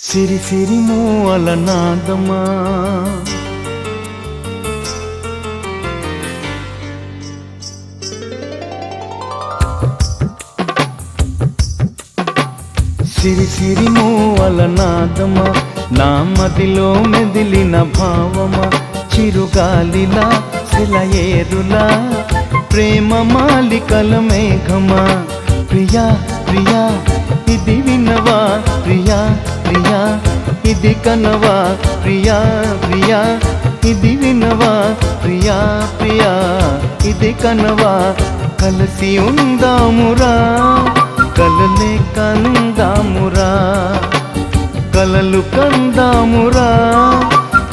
సిరి సిరి మూవల నాదమా సిరి సిరి మూవల నాదమా నా మదిలో మెదిలిన భావమా చిరుగాలిలా సెలయేరులా ప్రేమ మాలికల మేఘమా ప్రియా ప్రియా ఇది వినవా ప్రియా ప్రియా ఇది కనవా ప్రియా ప్రియా ఇది వినవా ప్రియా ప్రియా ఇది కనవా కలిసి ఉందామురా కలలే కందామురా కలలు కందామురా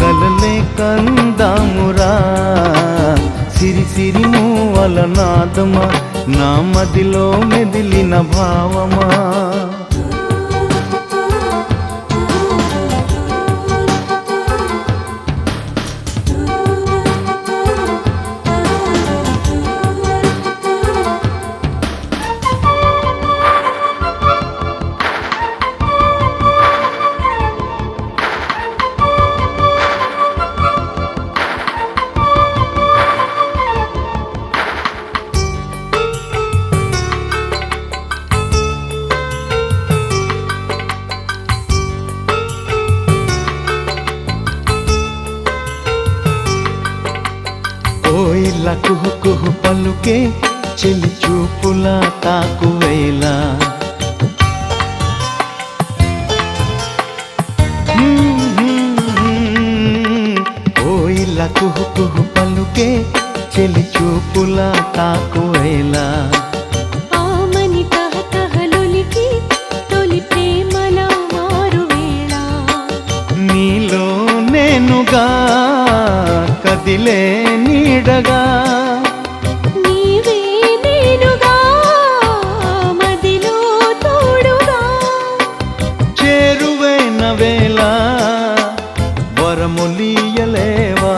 కలలే కందామురా సిరి సిరి మూవల నాదమా నా మదిలో మెదిలిన భావమా కోయిల కుహు కుహు పలుకే చెలి చూపుల తాకువేళ కోయిల కుహు కుహు పలుకే చెలి చూపుల తాకువేళ ఆమని తహతహలొలికి తొలి ప్రేమల మారువేళ నీలో నేనుగా కదిలే నీడగా నీవే నేనుగా మదిలో తోడుగా చేరువైన వేళ వరములీయలేవా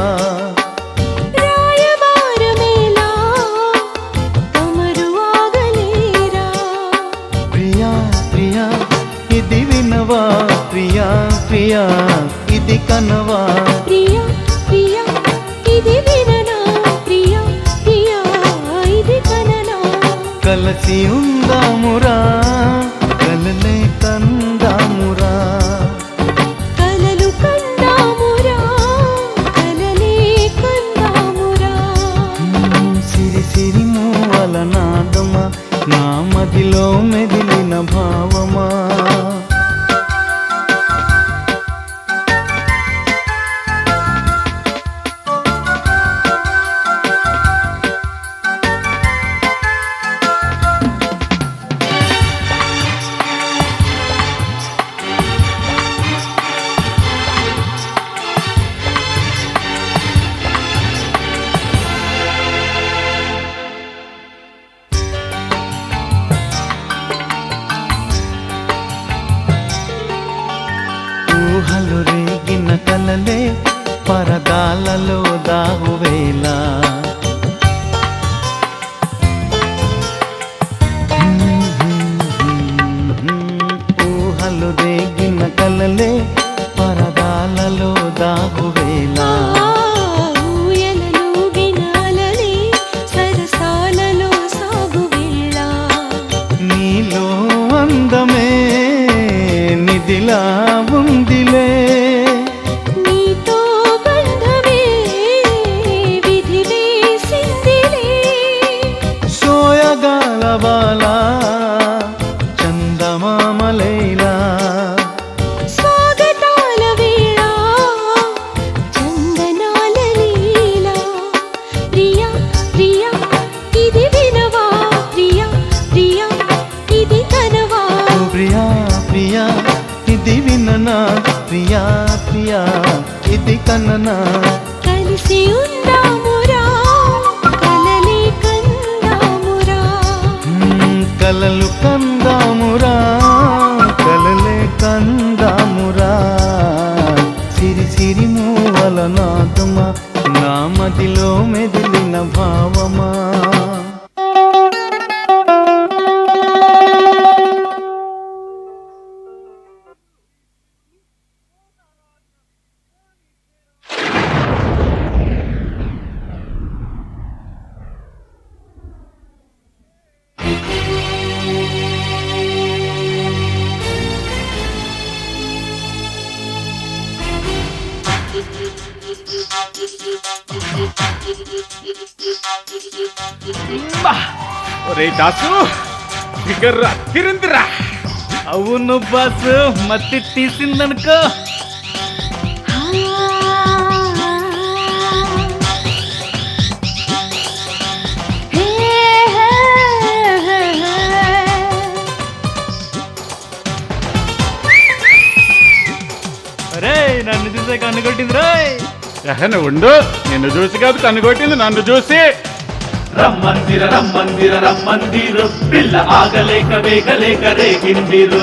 రాయబారమేలా తమరు ఆగలేరా ప్రియా ప్రియా ఇది వినవా ప్రియా ప్రియా ఇది కనవా ప్రియా ప్రియా ఇది విననా ప్రియా ప్రియా ఇది కననా కలసి ఉందామురా కలలే కందామురా కలలు కందామురా కలలే కందామురా సిరి సిరి మూవల నాదమా నా మదిలో మెదిలిన భావమా ఊహలు రేగిన కలలే పరదాలలో దాహువేళ ఊహలు రేగిన కలలే పరదాలలో దాహువేళ ఊయలలో వినాలనే సరసాలలో సాగువేళ నీలో అందమే నిదిలా ఉందిలే నీతో బంధమే విధి వేసిందిలే సోయగాల బాలా చందమామలైలా స్వాగతాల వేళ చందనాల లీల ప్రియా ప్రియా ఇది వినవా ప్రియా ప్రియా ఇది కనవా ప్రియా ప్రియా ఇది విననా ప్రియా ప్రియా ఇది కననా కలిసి ఉందామురా కలలే కందామురా కలలు కందామురా కలలే కందామురా సిరి సిరి మూవల నాదమా నా మదిలో మెదిలిన భావమా ఒరే దాసు ఫిగర్ తిరిందిరా. అవును బాసు, మట్టి తీసిందనుకో. అరే నన్ను చూసే కన్ను కొట్టింది రోయ్. నువ్వు ఉండు, నిన్ను చూసి కాదు కన్ను కొట్టింది, నన్ను చూసి. రమ్మందిర రమ్మందిర రమ్మందిరు పిల్ల ఆగలేక వేగలేక రేగిందిరు.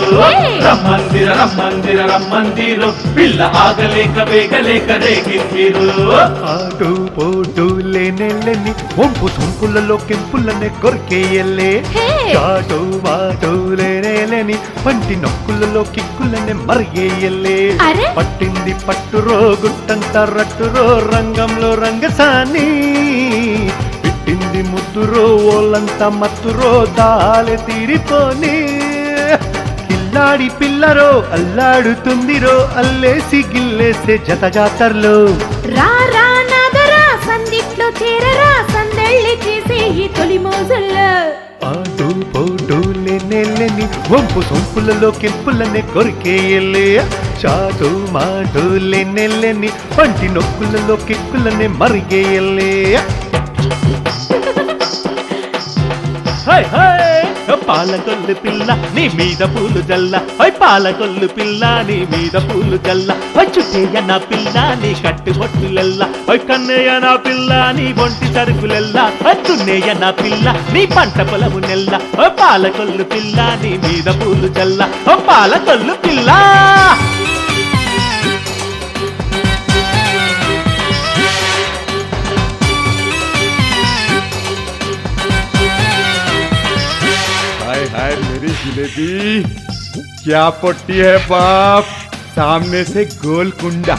రమ్మందిర రమ్మందిర రమ్మందిరు పిల్ల ఆగలేక వేగలేక రేగిందిరు. ఆటు పోటు లేనెల్లని వంపు సొంపులలో కెంపులనే కొరికేయల్లే. చాటు మాటు లేనేలని పంటి నొక్కులలో కిక్కులనే మరిగేయల్లే. పట్టింది పట్టురో గుట్టంత రట్టురో రంగంలో రంగసాని. పెట్టింది ముద్దురో ఓళ్ళంతా మత్తురో దాలే తీరిపోని. కిల్లాడి పిల్లరో అల్లాడుతుందిరో అల్లేసి గిల్లేసే జత జాతరలో. రా రా నాదరా సందిట్లో చేరరా సందళ్ళి చేసే ఈ తొలి మోజుల్లో. ఆటు పోటు లేనెల్లని వంపు సొంపులలో కెంపులనే కొరికేయలే. చాటు మాటు లేనెల్లని పంటి నొక్కులలో కిక్కులనే మరిగేయలే. పాలకొల్లు పిల్ల నీ మీద పూలు జల్ల. పాలకొల్లు పిల్ల నీ మీద పూలు జల్ల. చుట్టేయ నా పిల్ల నీ కట్టు బొట్టులెల్ల. కన్నయ్య నా పిల్ల నీ ఒంటి సరుకులెల్ల. తున్నేయ నా పిల్ల నీ పంట పొలము నెల్ల. పాలకొల్లు పిల్ల నీ మీద పూలు జల్ల. పాలకొల్లు పిల్ల. हाय मेरी जिलेबी, क्या पट्टी है बाप. सामने से गोल कुंडा,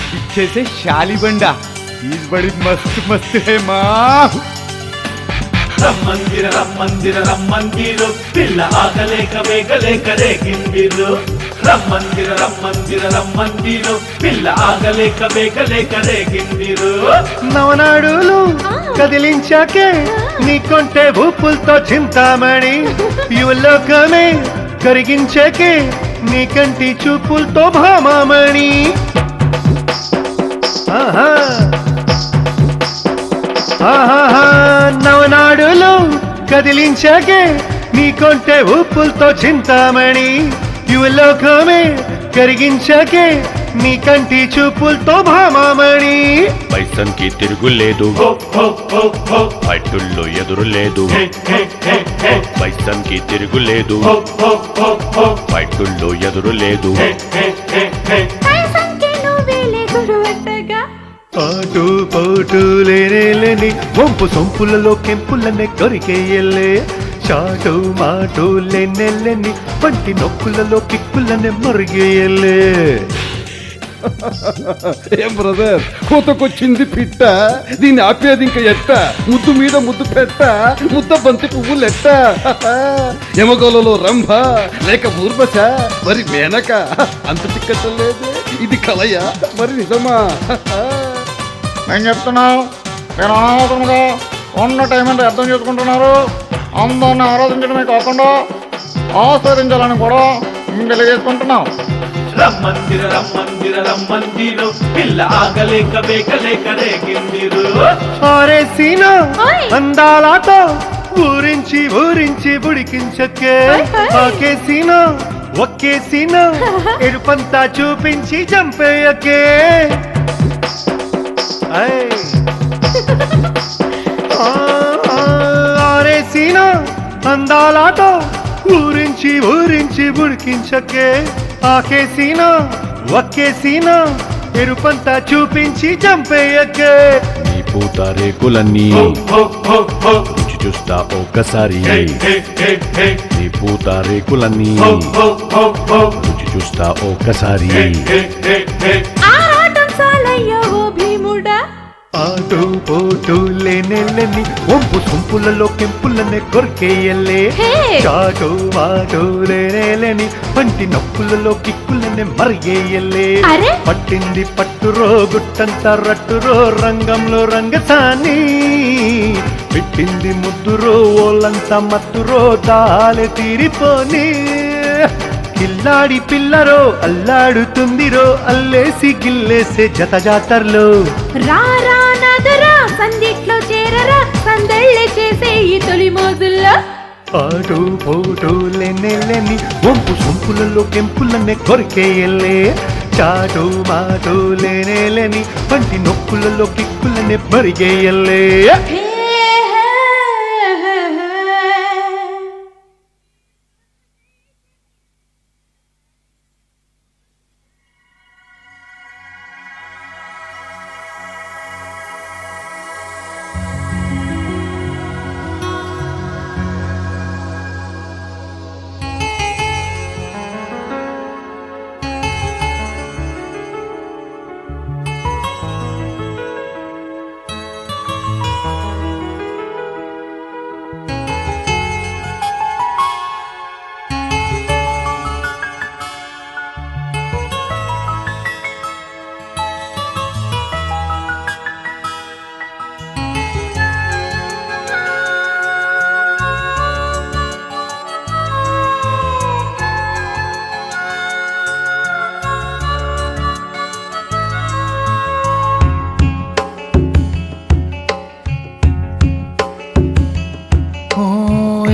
पीछे से शाली बंडा. चीज बड़ी मस्त मस्त है माँ. రమ్మందిర రమ్మందిర రమ్మందిరు పిల్ల ఆగలేక వేగలేక రేగిందిరు. రమ్మందిర రమ్మందిర రమ్మందిరు పిల్ల ఆగలేక వేగలేక రేగిందిరు. నవనాడులు కదిలించాకే నీ కొంటే ఊపులతో చింతామణి. యువలోకమే కరిగించాకే నీ కంటి చూపులతో భామామణి. ఆహా ఆహా నవనాడులు కదిలించాకే నీ కొంటే ఊపులతో చింతామణి. యువలోకమే కరిగించాకే నీ కంటి చూపులతో భామామణి. పైసంకి తిరుగులేదు, ఫైటుల్లో ఎదురు లేదు. పైసంకి తిరుగులేదు, ఫైటుల్లో ఎదురు లేదు. ఆటు పోటు లేనేలేని వంపు సొంపులలో కెంపులనే కొరికేయలే. చాటు మాటు లేనెల్లని పంటి నొక్కులలో కిక్కులనే మరిగేయలే. ఏం బ్రదర్, కోతకొచ్చింది పిట్ట, దీన్ని ఆపేది ఇంకా ఎట్ట. ముద్దు మీద ముద్దు పెట్ట, ముద్ద బంతి పువ్వులు ఎట్ట. యమగోళలో రంభ లేక ఊర్వశ మరి మేనక. అంత చిక్కటం లేదు, ఇది కలయ మరి నిజమా. నేను చెప్తున్నావు, నేను అనాథముగా ఉన్న టైం అంటే అర్థం చేసుకుంటున్నారు. అందాన్ని ఆరాధించడమే కాకుండా ఆస్వాదించాలని కూడా తెలియజేసుకుంటున్నాం. రమ్మందిర రమ్మందిర రమ్మందిరు పిల్ల ఆగలేక వేగలేక రేగిందిరు. ఆరేసిన అందాలతో ఊరించి ఊరించి బుడికించకే. ఆకేసిన ఒక్కేసిన ఎరుపంతా చూపించి చంపేయకే. ఆరేసిన అందాలతో ఊరించి ఊరించి బుడికించకే. ఆకేసిన ఒక్కేసిన ఎరుపంతా చూపించి చంపేయకే. నీ పూత రేకులన్నీ రుచి చూస్తా ఒక్కసారి. నీ పూత రేకులన్నీ రుచి చూస్తా ఒక్కసారి. ఆటు పోటు లేనెల్లని ఒంపు సొంపులలో కెంపులనే కొరికేయలే హే! చాటు మాటు లేనేలని పంటి నొప్పులలో కిక్కులనే మరిగేయలే అరే! పట్టింది పట్టురో గుట్టంతా రట్టురో రంగంలో రంగసాని పెట్టింది ముద్దురో ఓలంతా మత్తురో దాలే తీరిపోని కిల్లాడి పిల్లరో అల్లాడుతుందిరో అల్లేసి గిల్లేసే జత జాతర్లో రారా నదరా సందిట్లో చేరరా సందళ్ళి చేసే ఈ తొలి మోజుల్లో ఆటు పోటు లేనెల్లని ఒంపు సొంపులలో కెంపులనే కొరికేయలే చాటు మాటు లేనేలని పంటి నొప్పులలో కిక్కులనే మరిగేయలే హే!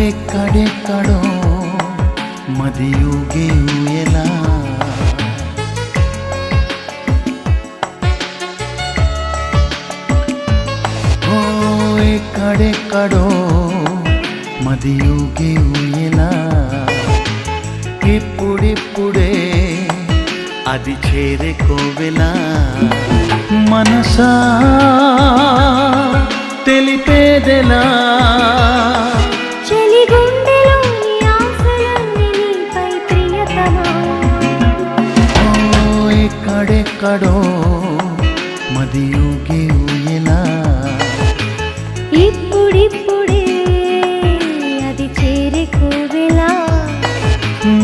ఎక్కడెక్కడో మదియుగే ఊయలా ఓ ఎక్కడెక్కడో మదియుగే ఊయలా ఇప్పుడిప్పుడే అది చేరే కోవెలా మనసా తెలిపేదెలా చెలిగుండెలోని ఆశలన్నీ నీపై ప్రియతమా ఓ ఎక్కడెక్కడో మదియుగే ఊయలా ఇప్పుడిప్పుడే అది చేరే కోవెలా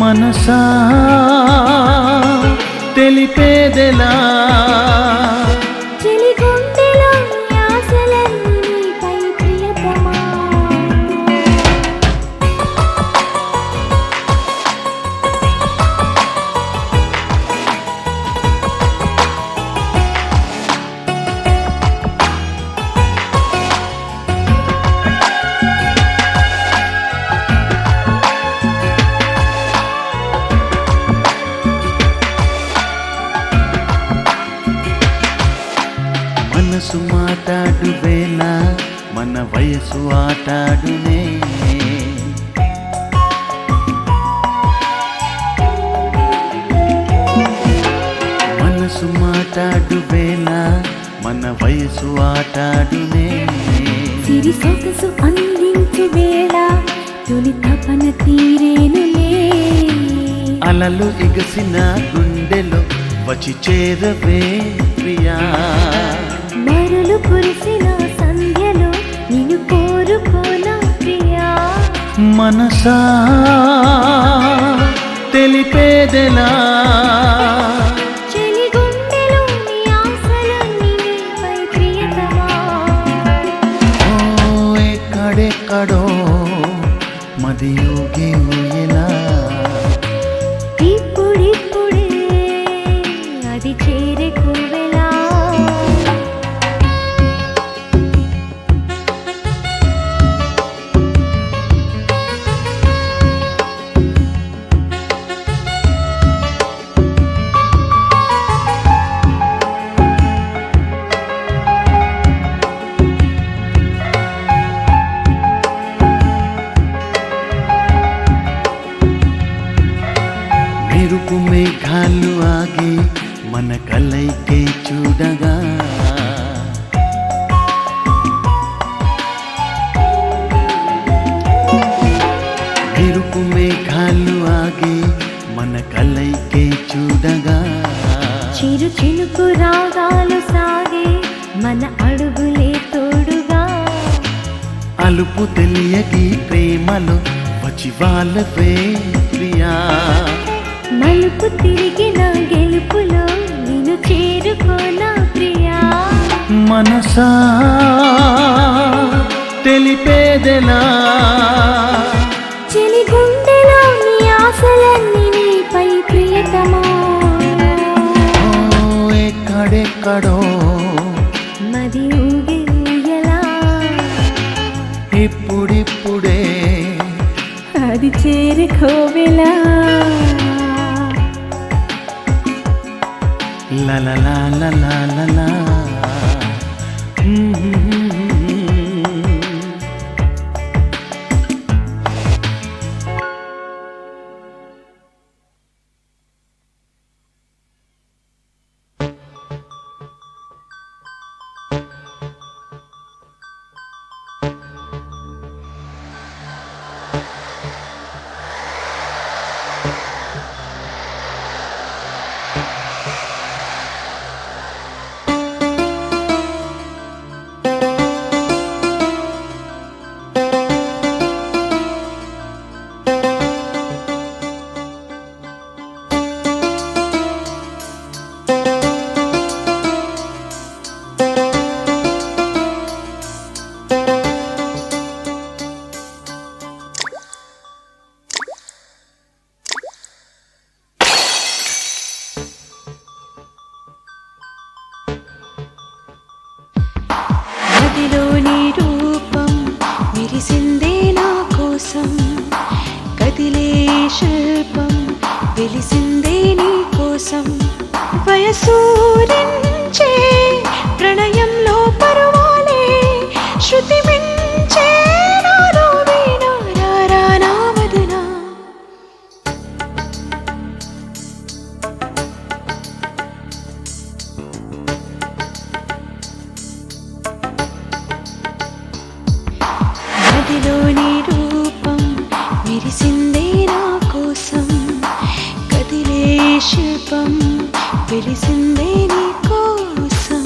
మనసా తెలిపేదెలా చెలిగుండెలోని ఆశలన్నీ నీపై ప్రియతమా మనసు మాట్లాడు వేళ మన వయసు ఆటాడునే మనసు మాట్లాడు వేళ మన వయసు ఆటాడునే సిరి సొగసు అందించు వేళ తొలి తపన తీరేనులే అలలు ఎగసిన గుండెలో వచ్చి చేరవే ప్రియా మరులు కురిసిన సంధ్యలో నిన్ను కోరుకోనా ప్రియా మనసా తెలిపేదెలా చెలిగుండెలోని ఆశలన్నీ నీపై ప్రియతమా ఓ ఎక్కడెక్కడో మదియుగే ఊయలా ఇప్పుడిప్పుడే అది చేరే కోవెలా మెరుపు మేఘాలు ఆగి మన కలైకే చూడగా మెరుపు మేఘాలు ఆగి మన కలైకే చూడగా చిరు చినుకు రాగాలు సాగే మన అడుగు అలుపు తెలియకి ప్రేమలో వచ్చి వాళ్ళవే ప్రియా. మలుపు తిరిగిన గెలుపులో నిన్ను చేరుకోనా ప్రియా. మనసా తెలిపేదెలా చెలి గుండెలో నీ ఆశలన్నీ నీపై ప్రియతమా. ఎక్కడెక్కడో మది ఊగే ఊయలా ఇప్పుడిప్పుడే అది చేరుకోవెలా. లలలా లలలా గదిలోని రూపం మెరిసిందే నా కోసం, కదిలే శిల్పం వెలిసిందే నీ కోసం. వయసూరించే ప్రణయంలో పరువాలే శృతి మించే నాలో వీణ రారా నా వదనా. గదిలోని రూపం మెరిసిందే నా కోసం, కదిలే శిల్పం వెలిసిందే నీ కోసం.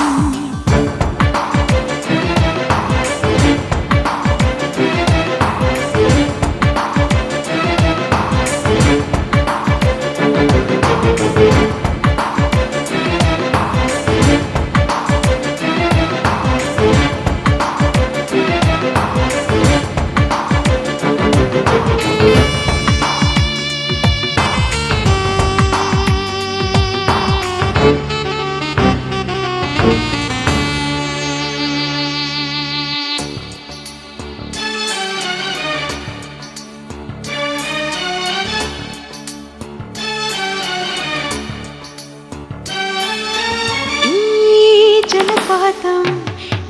జలపాతం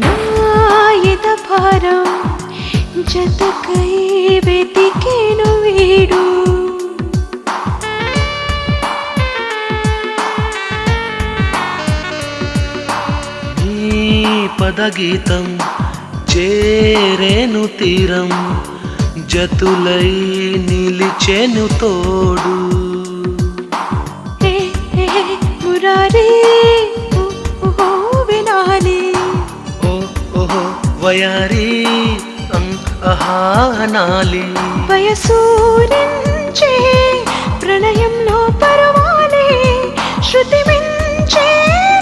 నా ఎద భారం జతకై వెతికేను వీడు. నీ పదగీతం చేరేను తీరం జతులై నిలిచెను తోడు. మురారి వినాలి ఓహో వయారి అహానాలి. వయసూరించే ప్రణయంలో పరవాలే శృతి మించే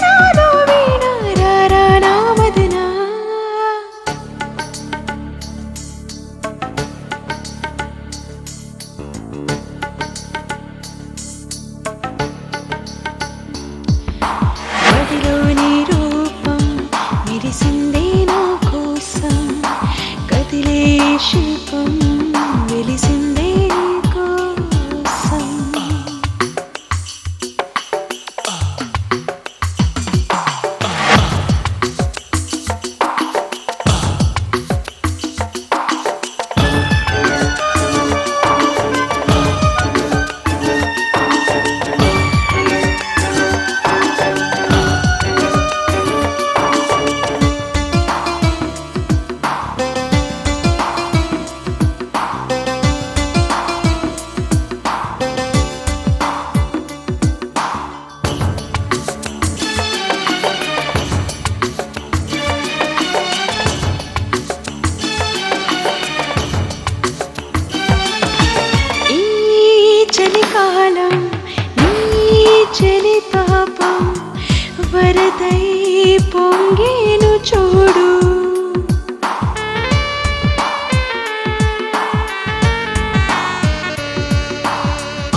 నాలో వీణ రారా నా వదనా. గదిలోని రూపం మెరిసిందే నా కోసం, కదిలే శిల్పం వెలిసిందే నీ కోసం. కాలం నీ చలితాపం వరదై పొంగేను చూడు.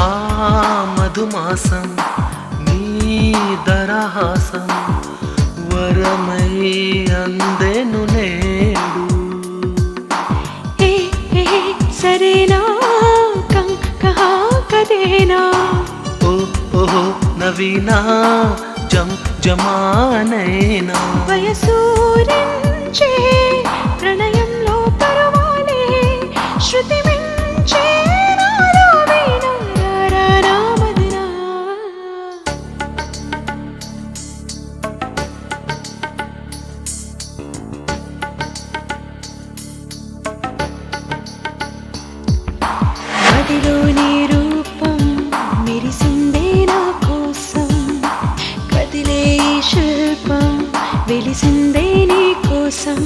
ఆ మధుమాసం నీ దరహాసం వరమై అందెను నేడు. ఏ ఏ సరేనా కహా కదేనా ఓ ఓహో నవీనా జమానైనా వయసూరించే ప్రణయంలో పరవాలే శృతి మించే నాలో వీణ రారా మదనా. మదిలో నీ రూపం మెరిసిందే నా కోసం కదిలే శిల్పం వెలిసిందే నీ కోసం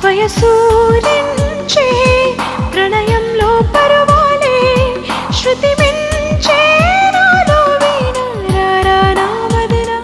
వయసూరించే ప్రణయంలో పరవాలే శృతి మించే నాలో వీణ రారా నా మదనా.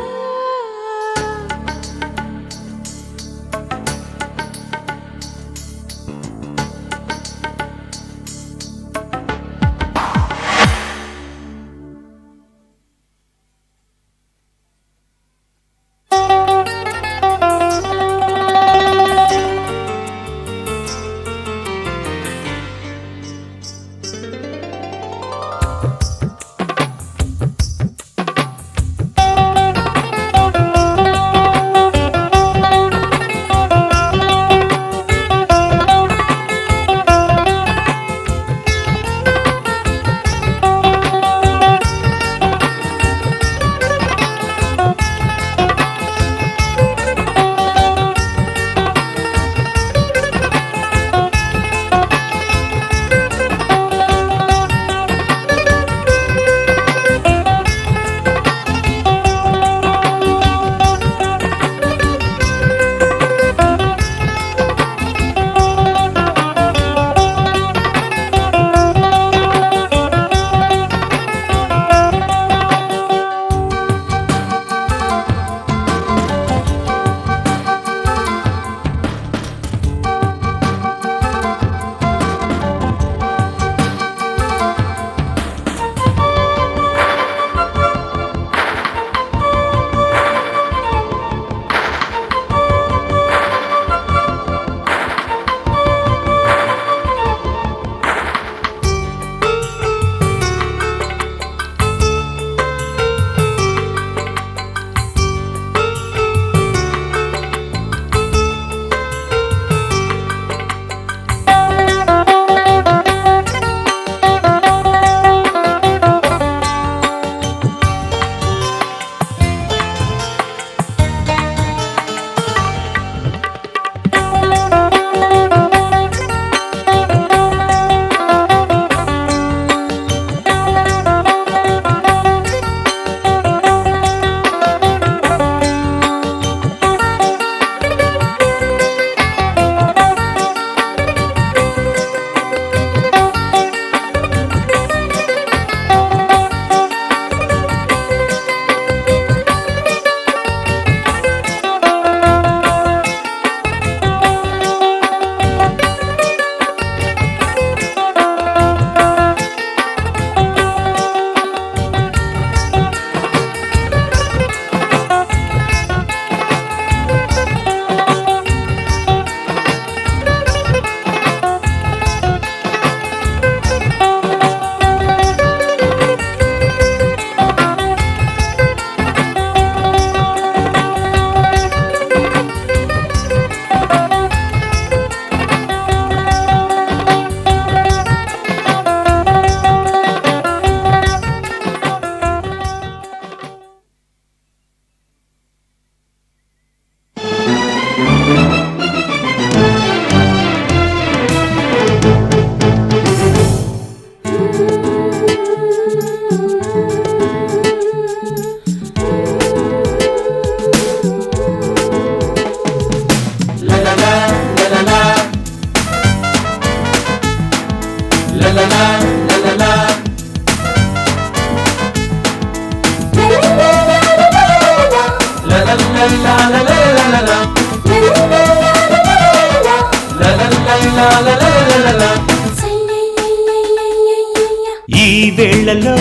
ఈ వేళలో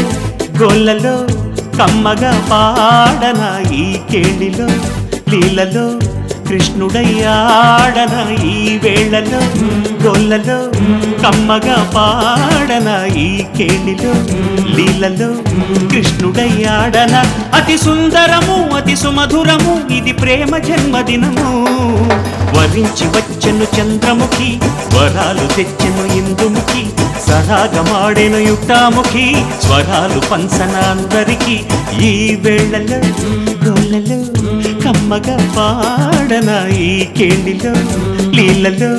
గోళ్ళలో కమ్మగా పాడన ఈ కేళిలో లీలలో కృష్ణుడయ్యాడన ఈ వేళలో గోళ్ళలో కమ్మగా పాడన ఈ కేళిలో లీలలో కృష్ణుడయ్యాడన అతి సుందరము అతి సుమధురము ఇది ప్రేమ జన్మదినము వరించి వచ్చెను చంద్రముఖి వరాలు తెచ్చెను ఇందుముఖి సరాగమాడెను యుక్తాముఖి స్వరాలు పంచన అందరికి ఈ వేళలో గోళ్ళలో కమ్మగా పాడన ఈ కేళిలో లీలలో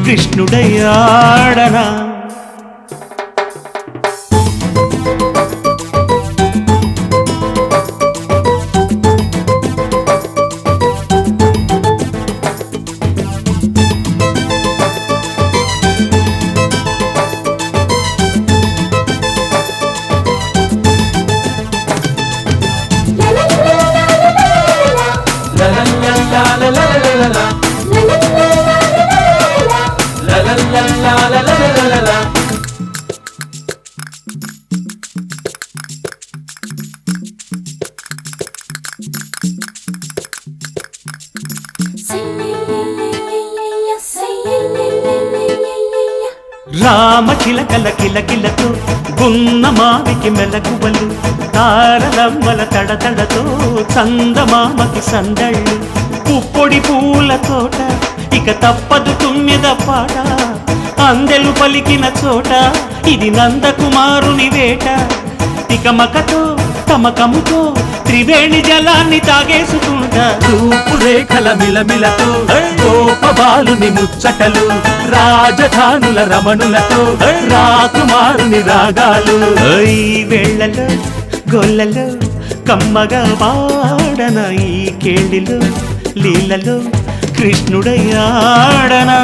కృష్ణుడయ్యాడనా రామ చిలకల కిలకిలతో గున్న మావికి మెలకువలు తారలమ్మల తడతడతో చందమామకి సందళ్ళు పుప్పొడి పూల తోట ఇక తప్పదు తుమ్మిద పాట అందెలు పలికిన చోట ఇది నందకుమారుని వేట తికమకతో తమకముతో త్రివేణి జలాన్ని తాగేసుకుంటా రూపురేఖల మిలమిలతో గోపబాలుని ముచ్చటలు రాజధానుల రమణులతో రాకుమారుని రాగాలు ఈ వేళలో గొల్లలో కమ్మగా పాడన ఈ కేళిలో లీలలో కృష్ణుడయ్యాడనా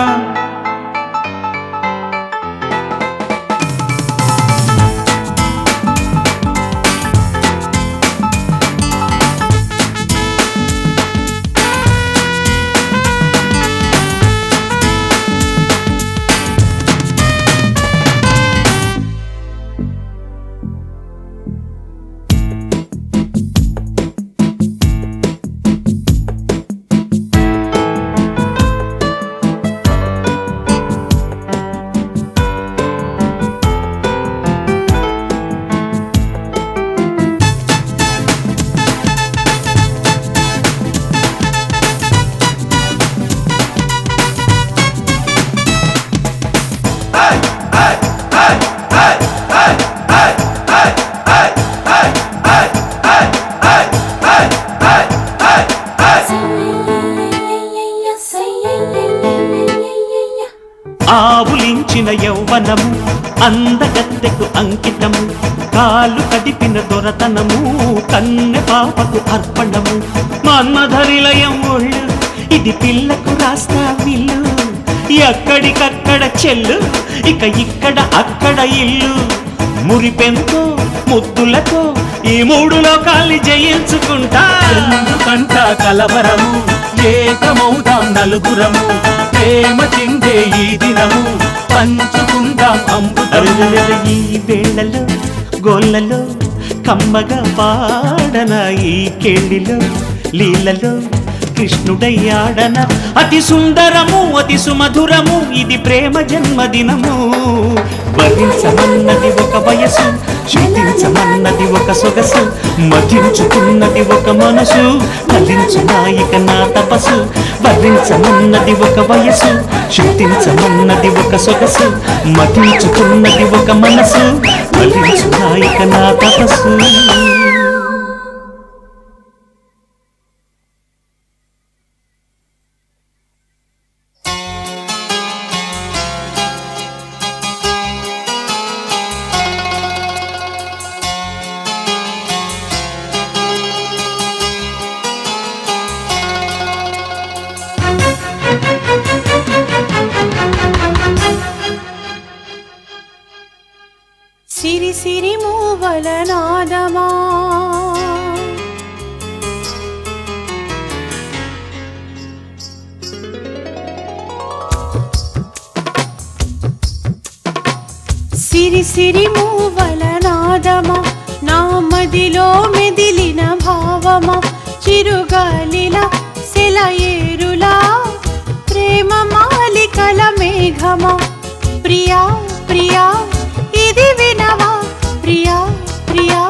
ఆవులించిన యౌవనము అందగత్తెకు అంకితము కాలు కదిపిన దొరతనము కన్నె పాపకు అర్పణము మన్మధరిలయం ఒళ్ళు ఇది పిల్లకు రాస్తా విల్లు ఎక్కడికక్కడ చెల్లు ఇక ఇక్కడ అక్కడ ఇల్లు మురిపెంతో ముద్దులతో ఈ మూడు లోకాల్ని జయించుకుంటా కంట కలవరము ఏకమౌదాం నలుగురము ప్రేమ చిందే ఈ దినము పంచుకుందాం అమృతం ఈ వేళలో గోళ్ళలో కమ్మగా పాడన ఈ కేళిలో లీలలో కృష్ణుడయ్యాడన అతి సుందరము అతి సుమధురము ఇది ప్రేమ జన్మదినము వర్ణించమన్నది ఒక వయసు శృతించమన్నది ఒక సొగసు మధించుకున్నది ఒక మనసు ఫలించు నాయిక నా తపస్సు వర్ణించమన్నది ఒక వయసు శృతించమన్నది ఒక సొగసు మధించుకున్నది ఒక మనసు ఫలించు నాయిక నా తపస్సు సిరి సిరి మూవల నాదమా సిరి మూవల నాదమా నా మదిలో మెదిలిన భావమా చిరుగాలిలా సెలయేరులా ప్రేమ మాలికల మేఘమా ప్రియా ప్రియా ఇది వినవా ప్రియా ప్రియా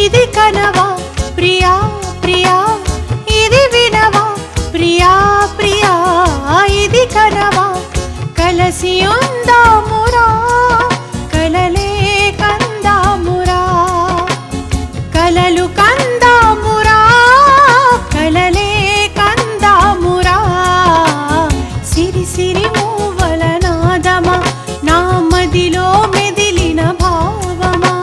ఇది కనవా ప్రియా ప్రియా ఇది వినవా ప్రియా ప్రియా ఇది కనవా కలసి ఉందామురా కలలే కందామురా కలలు కందామురా కలలే కందామురా సిరి సిరి మూవల నాదమా నా మదిలో మెదిలిన భావమా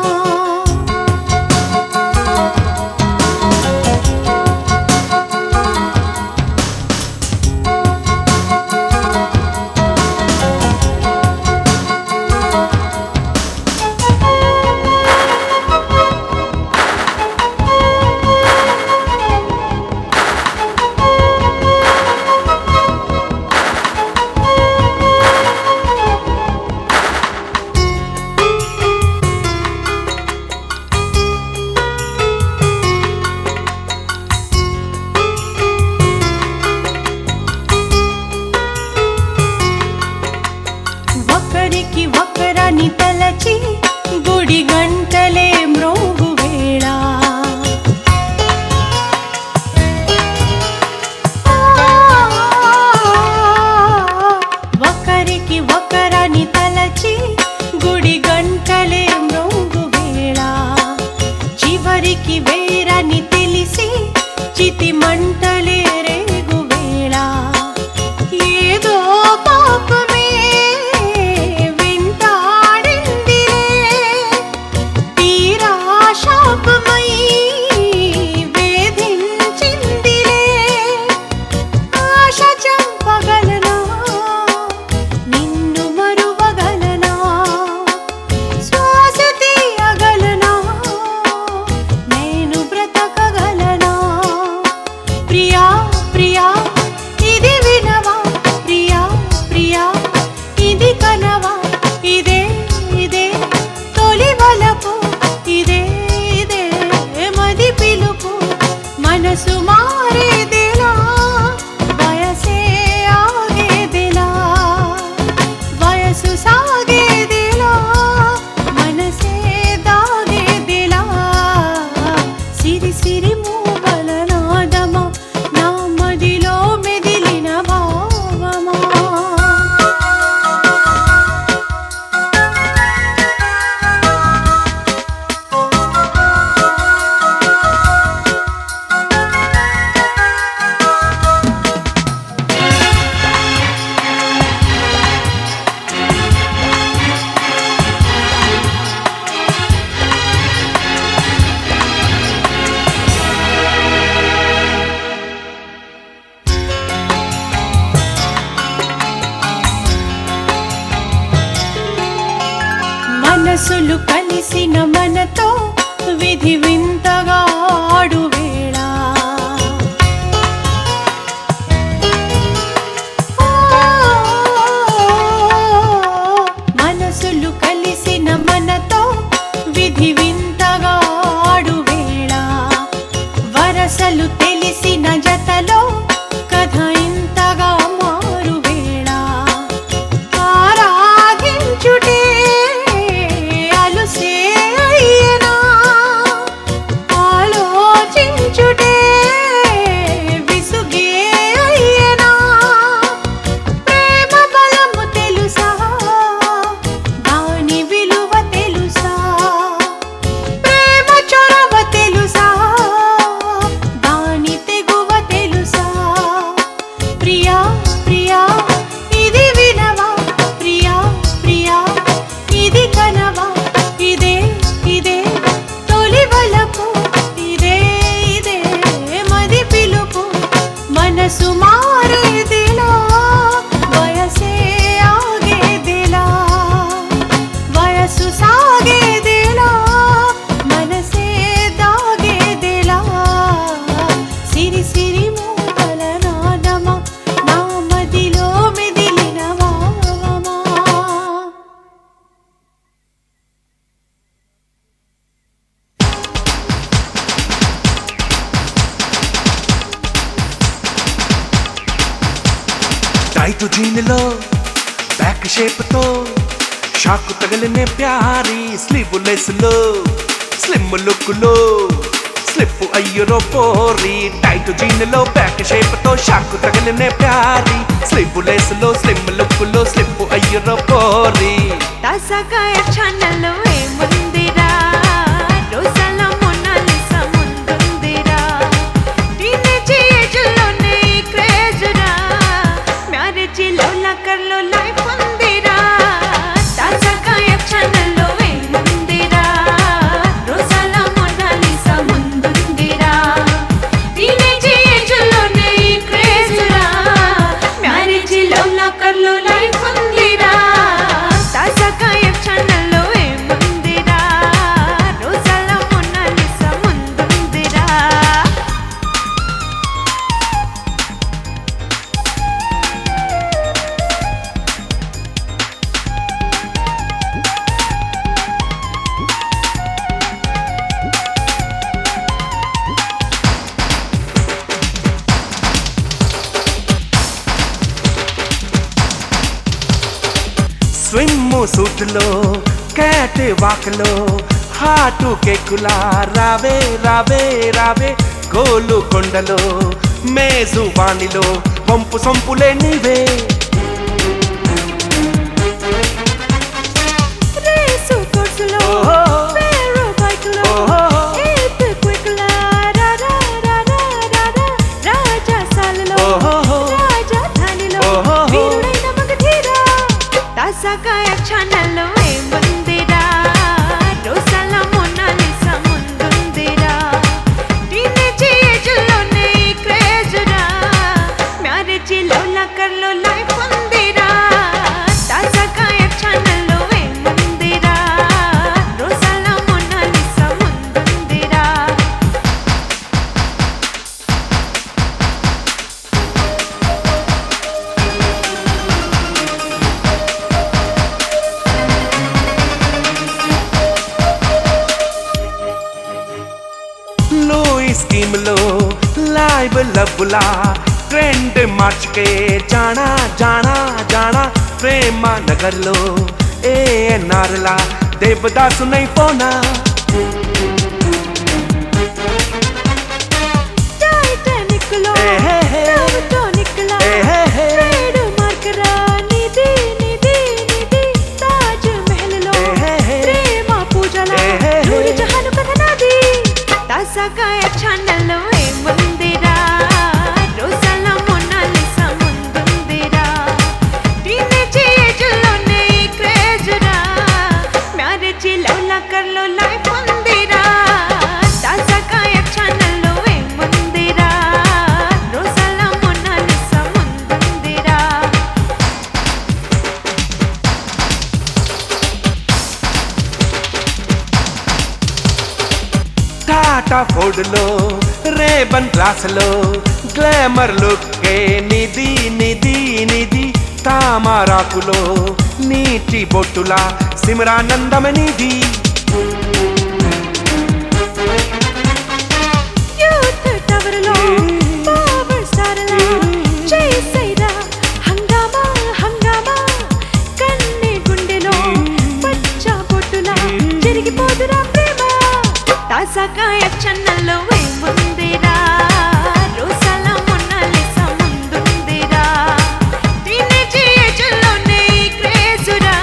ఒకరికి ఒకరని తలచి గుడి గంటలే మ్రోగు వేళ ఒకరికి ఒకరని తలచి గుడి గంటలే మ్రోగు వేళ చివరికి వేరని తెలిసి చితి మంటలే రేగు వేళ ఏదో పాపమే వెంటాడిందిలే తీరా శాపమై వేధించిందిలే ఆశ చంపగలనా నిన్ను మరువగలనా శ్వాస తీయగలనా నేను బ్రతకగలనా ప్రియా ప్రియా ఇది వినవా ప్రియా ప్రియా ఇది కనవా ఇదే ఇదే తొలి వలపు ఇదే ఇదే మది పిలుపు మనసు మారేదిలా వయసే ఆగేదిలా వయసు సాగేదిలా మనసే దాగేదిలా సిరి సిరి మూవల నాదమా నా మదిలో మెదిలిన భావమా మనసులు కలిసిన మనతో విధి వింతగా ఆడు వేళ మనసులు కలిసిన మనతో విధి వింతగా ఆడు వేళ వరసలు తెలిసిన జతలో కథ ఇంతగా మారు వేళ ఆరాధించుటే అలుసే అయ్యనా ఆలోచించుటే విసుగే అయ్యనా ప్రేమ బలము తెలుసా దాని విలువ తెలుసా ప్రేమ చొరవ తెలుసా దాని టైట్ జీన్లో బ్యాక్ షేప్ తో షాకు తగిలినే ప్యారీ స్లీవ్ లెస్ లో స్లిమ్ లుక్ లో స్లిప్ అయ్యరో పోరి టైట్ జీన్లో బ్యాక్ షేప్ తో షాకు తగిలినే ప్యారీ స్లీవ్ లెస్ లో స్లిమ్ లుక్ లో స్లిప్ అయ్యరో పోరి తాజాకాయ ఛానల్లో ఏముందిరా రోజాల మొనాలిసా ముందుందిరా టీనేజ్ ఏజ్లోనే క్రేజ్రా మ్యారేజ్లో లాకర్లో లైఫ్ ఉందిరా తాజాకాయ ఛానల్లో ఏముందిరా రోజాల మొనాలిసా ముందుందిరా టీనేజ్ ఏజ్లోనే క్రేజ్రా మ్యారేజ్లో లాకర్లో లైఫ్ ఉందిరా తాజాకాయ ఛానల్లో ఏముందిరా రోజాల మొనాలిసా ముందుందిరా స్విమ్ సూట్లో క్యాట్ వాక్లో హాటు కేకులా రావే రావే రావే గోలు కొండలో మేజు వాణిలో వంపు సొంపులే నీవే రేసు కోర్సులో ఫేరో బైక్లో ఈత్ క్విక్లా రా రా రా రా రా రా రాజాసాలలో రాజధానిలో వీరుడైన మగధీరా తాజాకాయ ఛానల్లో ఏముందిరా రోజాల మొనాలిసా ముందుందిరా టీనేజ్ ఏజ్లోనే క్రేజ్రా మ్యారేజ్లో లాకర్లో లైఫ్ ఉందిరా తాజాకాయ ఛానల్లో ఏముందిరా రోజాల మొనాలిసా ముందుందిరా లూయి స్కీమ్ లో లైవ్ లవ్లా ట్రెండ్ మార్చుకే జానా జానా జానా ప్రేమ నగర్ లో ఏఎన్ఆర్లా దేవదాసు నై పోనా టైటానిక్లో టోనిక్లా ట్రేడ్ మార్కరా నిధి నిధి నిధి తాజ్ మహల్లో ప్రేమ పూజల నూరు జహాను కథనాది తాజాకాయ ఛానల్లో ఏముందిరా రోజాల మొనాలిసా ముందుందిరా టీనేజ్ ఏజ్లోనే క్రేజ్రా మ్యారేజ్లో లాకర్లో లైఫ్ ఉందిరా తాజాకాయ ఛానల్లో ఏముందిరా రోజాల మొనాలిసా ముందుందిరా టాటా ఫోర్డ్లో రేబన్ గ్లాసులో గ్లామర్ లుక్కే నిధి నిధి నిధి తామరాకులో నీటి బొట్టులా సిమరానందమనిది యూత్ టవర్లో పవర్ స్టార్లా చేసైరా హంగామా హంగామా కన్ని గుండెలో పచ్చ బొట్టులా జరిగిపోదురా ప్రేమ తాజాకాయ ఛానల్లో ఏముందిరా రోజాల మొనాలిసా ముందుందిరా టీనేజ్ ఏజ్లోనే క్రేజ్రా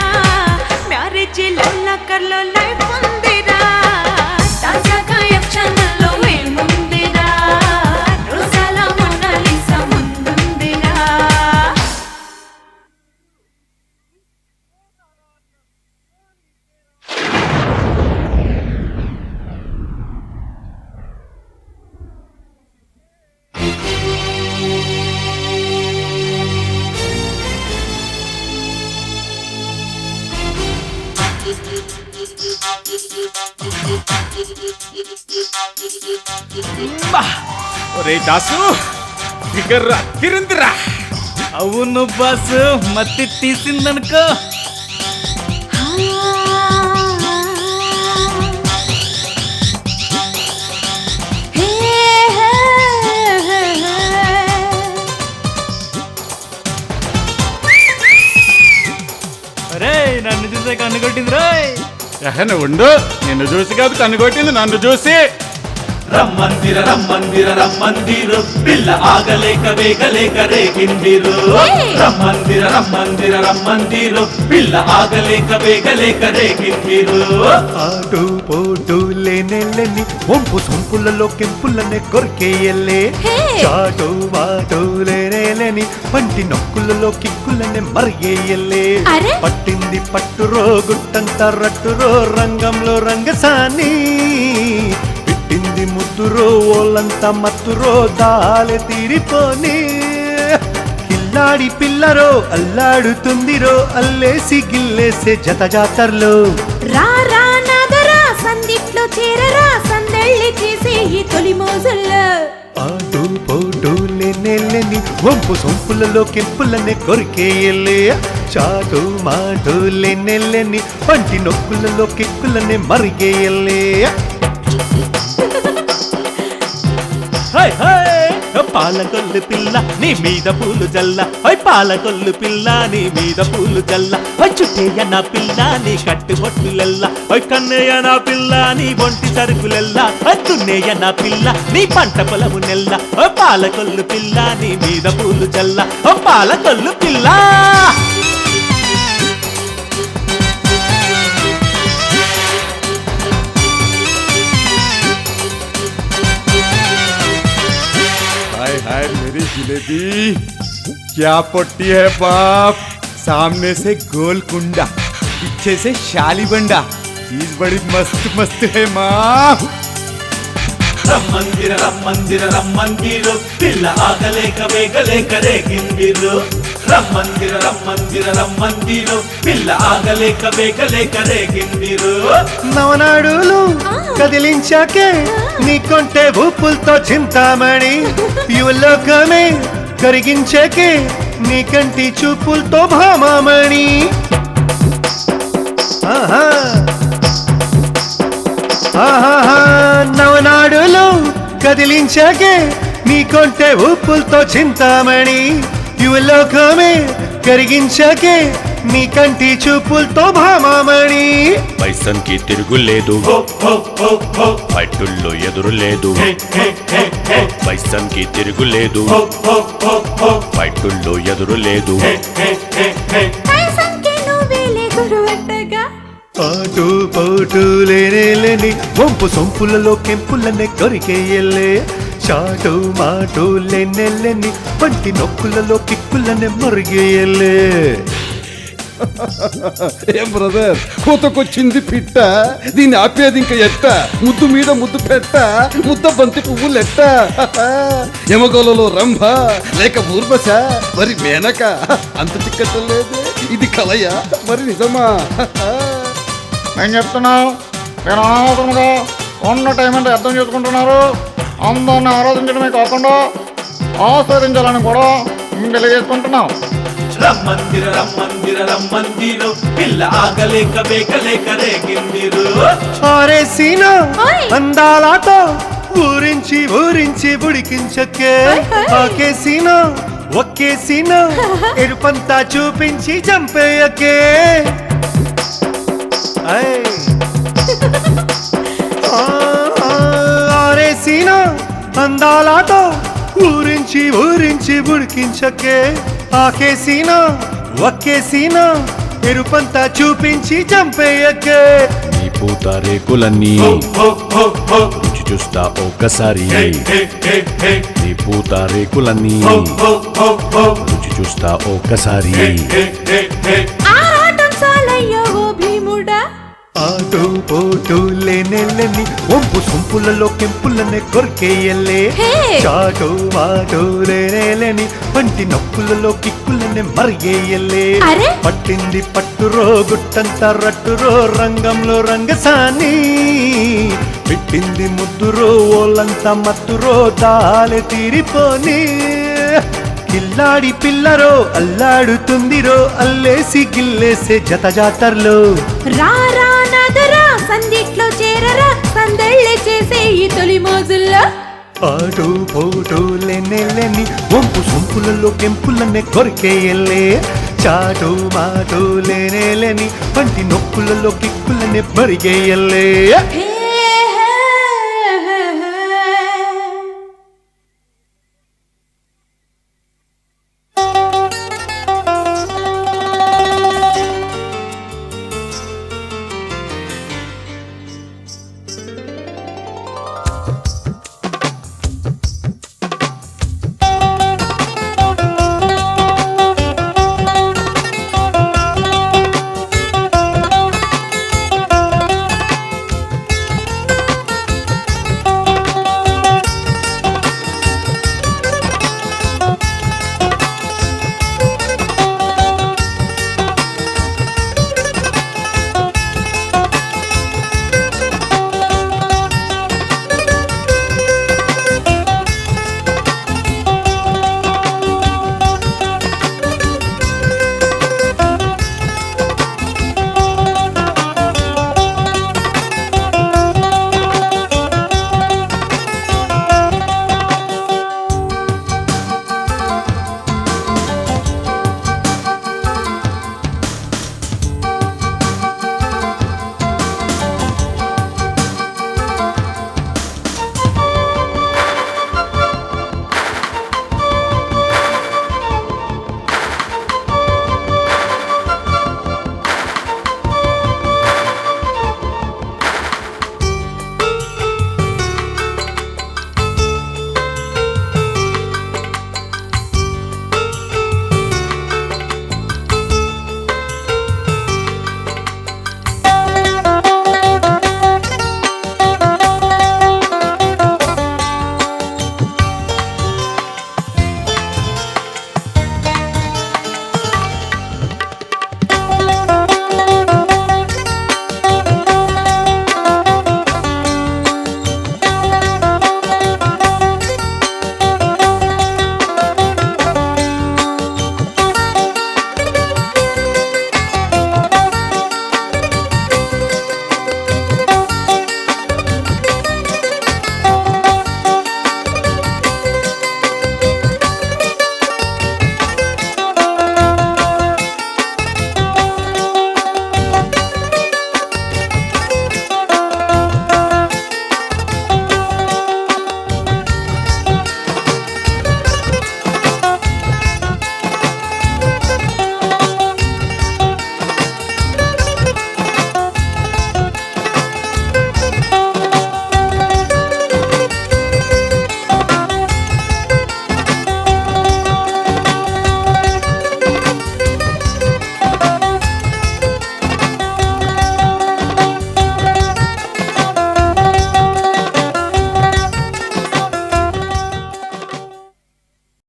మ్యారేజ్లో లాకర్లో లైఫ్ ఉందిరా తాజాకాయ ఛానల్లో ఏముందిరా రోజాల మొనాలిసా ముందుందిరా ఒరే దాసు ఫిగర్ తిరిందిరా. అవును బాసు, మత్తి తీసిందనుకో. చూసే కన్ను కొట్టింది రోయ్. నువ్వు ఉండు, నిన్ను చూసి కాదు కన్ను కొట్టింది, నన్ను చూసి. రమ్మందిర రమ్మందిర రమ్మందిరు పిల్ల ఆగలేక వేగలేక రేగిందిరు. రమ్మందిర రమ్మందిర రమ్మందిరు పిల్ల ఆగలేక వేగలేక రేగిందిరు. ఆటు పోటు లేనెల్లని వంపు సొంపులలో కెంపులనే కొరికేయలే. చాటు మాటు లేనేలని పంటి నొక్కులలో కిక్కులనే మరిగేయలే. అరే! పట్టింది పట్టురో గుట్టంతా రట్టురో రంగంలో రంగసాని. పెట్టింది ముద్దురో ఓళ్ళంతా మత్తురో దాలే తీరిపోని. కిల్లాడి పిల్లరో అల్లాడుతుందిరో అల్లేసి గిల్లేసే జత జాతర్లో. రా రా నాదరా సందిట్లో చేరరా సందళ్ళి చేసే ఈ తొలి మోజుల్లో. ఆటు పోటు లేనెల్లని వంపు సొంపులలో కెంపులనే కొరికేయలే. చాటు మాటు లేనెల్లని పంటి నొక్కులలో కిక్కులనే మరిగేయలే. పాలకొల్లు పిల్ల నీ మీద పూలు జల్ల. పాలకొల్లు పిల్ల నీ మీద పూలు జల్ల. చుట్టేయ నా పిల్ల నీ కట్టు బొట్టులెల్ల. కన్నయ్య నా పిల్ల నీ ఒంటి సరుకులెల్ల. దున్నేయ నా పిల్ల నీ పంట పొలము నెల్ల. పాలకొల్లు పిల్ల నీ మీద పూలు జల్ల. పాలకొల్లు పిల్ల. हाय हाय मेरी जिलेबी, क्या पट्टी है बाप. सामने से गोल कुंडा, पीछे से शाली बंडा, चीज बड़ी मस्त मस्त है माँ. రమ్మందిర రమ్మందిర రమ్మందిరు పిల్ల ఆగలేక వేగలేక రేగిందిరు. రమ్మందిర రమ్మందిర రమ్మందిరు పిల్ల ఆగలేక వేగలేక రేగిందిరు. నవనాడులు కదిలించాకే నీ కొంటే ఊపులతో చింతామణి. యువలోకమే కరిగించాకే నీ కంటి చూపులతో భామామణి. ఆహా ఆహా నవనాడులు కదిలించాకే నీ కొంటే ఊపులతో చింతామణి. యువలోకమే కరిగించాకే నీ కంటి చూపులతో భామామణి. బైసన్ కి తిరుగులేదు, పట్టుల్లో ఎదురు లేదు. బైసన్ కి తిరుగులేదు, పట్టుల్లో ఎదురు లేదు. పైసంకి నువ్వేలే గురువట్టగా. ఆటు పోటు లేనేలని వంపు సొంపులలో కెంపులనే కొరికేయలే. చాటు మాటు లేనెల్లని పంటి నొక్కులలో కిక్కులనే మరిగేయలే. ఏం బ్రదర్, కూతకొచ్చింది పిట్ట, దీన్ని ఆపేది ఇంకా ఎట్ట. ముద్దు మీద ముద్దు పెట్ట, ముద్ద బంతి పువ్వులెట్ట. యమగోళలో రంభ లేక ఊర్వశ మరి మేనక, అంత చిక్కటం లేదు. ఇది కలయా మరి నిజమా? నేను చెప్తున్నావు, నేను అనవసరంగా ఉన్న టైం అంటే అర్థం చేసుకుంటున్నారు. అందాన్ని ఆరాధించడమే కాకుండా ఆస్వాదించాలని కూడా తెలియజేసుకుంటున్నాం. రమ్మందిర రమ్మందిర రమ్మందిరు పిల్ల ఆగలేక వేగలేక రేగిందిరు. ఆరేసిన ఓయ్! అందాలతో ఊరించి ఊరించి ఉడికించకే. ఆకేసిన ఒక్కేసిన ఎరుపంతా చూపించి చంపేయకే. ఆరేసిన అందాలతో ఊరించి ఊరించి ఉడికించకే. ఆకేసిన ఒక్కేసిన ఎరుపంతా చూపించి చంపేయకే. నీ పూత రేకులన్నీ రుచి చూస్తా ఒక్కసారి. నీ పూత రేకులన్నీ రుచి చూస్తా ఒక్కసారి. ఆరాటం చాలయ్యో ఓ భీముడా. ఆటు పోటు లేనెల్లని వంపు సొంపులలో కెంపులనే కొరికేయలే. హే! చాటు మాటు లేనేలని పంటి నొక్కులలో కిక్కులనే మరిగేయలే. అరే! పట్టింది పట్టురో గుట్టంతా రట్టురో రంగంలో రంగసాని. పెట్టింది ముద్దురో ఓళ్ళంతా మత్తురో దాలే తీరిపోని. కిల్లాడి పిల్లరో అల్లాడుతుందిరో అల్లేసి గిల్లేసే జత జాతర్లో. రా రా నాదరా సందిట్లో చేరరా సందళ్ళి చేసే ఈ తొలి మోజుల్లో. ఆటు పోటు లేనెల్లని వంపు సొంపులలో కెంపులనే కొరికేయలే. చాటు మాటు లేనే లేని వంటి నొక్కులలో కిక్కులనే మరిగేయలే హే